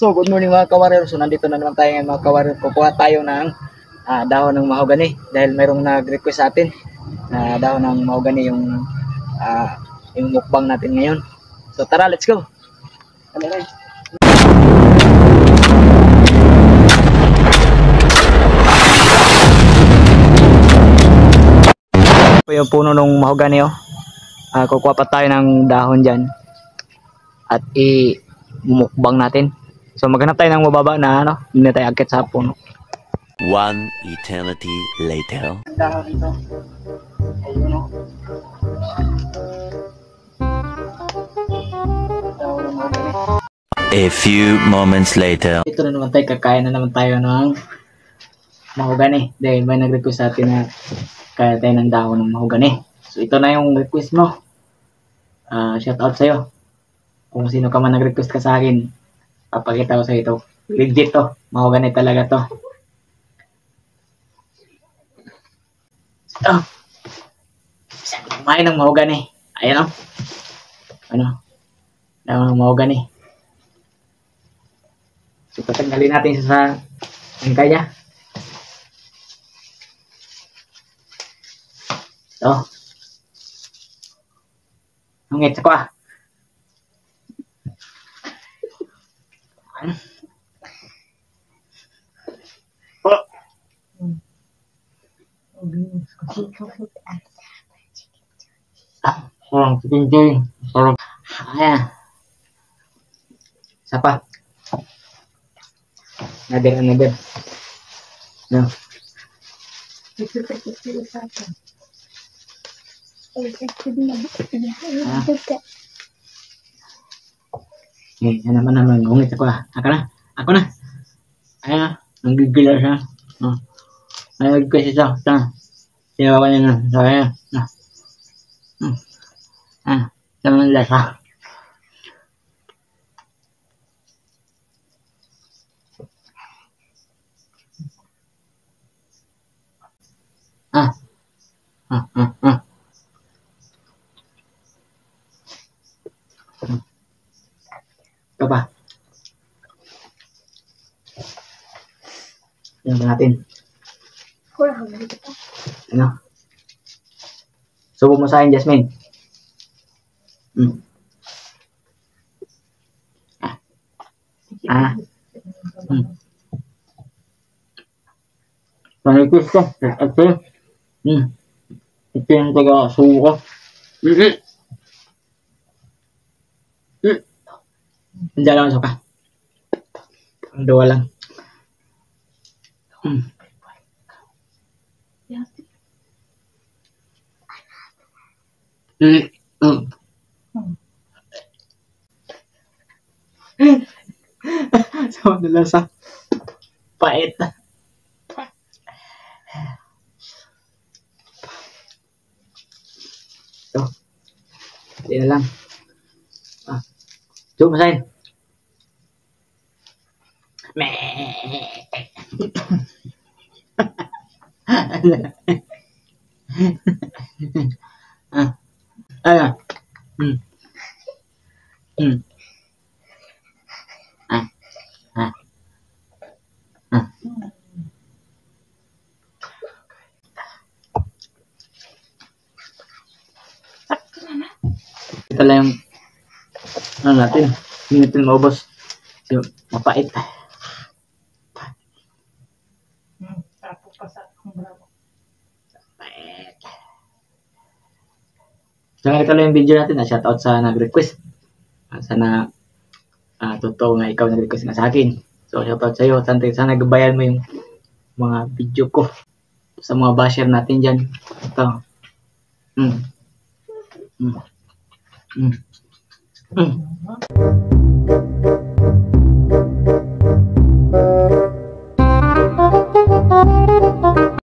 So, good morning mga kawarer. So, nandito na naman tayo ngayon mga kawarer. Kukuha tayo ng dahon ng mahogany dahil mayroong nag-request sa atin na dahon ng mahogany yung mukbang natin ngayon. So, tara, let's go. Ano guys? Ito yung puno ng mahogany, oh. Kukuha pa tayo ng dahon dyan at i-mukbang natin. So maghanap tayo ng mababa na hindi na tayo agad sa puno. One eternity later. Dahon dito. Ayun, oh. Dahon ng mahogany. A few moments later. Ito na naman tayo, kakain na naman tayo ng mahogany dahil may nag-request sa atin na kaya tayo ng dahon ng mahogany. So ito na yung request mo. Shout out sa'yo. Kung sino ka man nag-request ka sa akin, papakita ko sa ito. Legit to. Mahogany talaga to. Oh. Sabi kumain ng mahogany. Ayan o. Dahon ng mahogany. So patanggalin natin sa tangkay niya. Ito. Hangit ako Sarang chicken joy. Sarang. Ayan. Isa pa. Another. No. Yan naman. Ngungit ako Ako na. Ayan na. Nanggigila siya. Nagkasi siya. Sinawa niya na. So, ayan. Naman lasa. Ito pa. Yan ba natin? Ano? Subo mo sa akin, Jasmine. Manipis ka. Ito yung taga-suko. Hindi lang suka. Ang dawa lang. Sama nila sa pait. Ito. Hindi na lang. Zoom masahin. Ayan. Ito lang yung natin. Hindi natin maubos. Yung mapait. So ito lang yung video natin. Shoutout sa nag-request. Sana totoo nga ikaw nag-request nga sa akin. So shoutout sa iyo. Sana gabayan mo yung mga video ko sa mga basher natin dyan. Ito.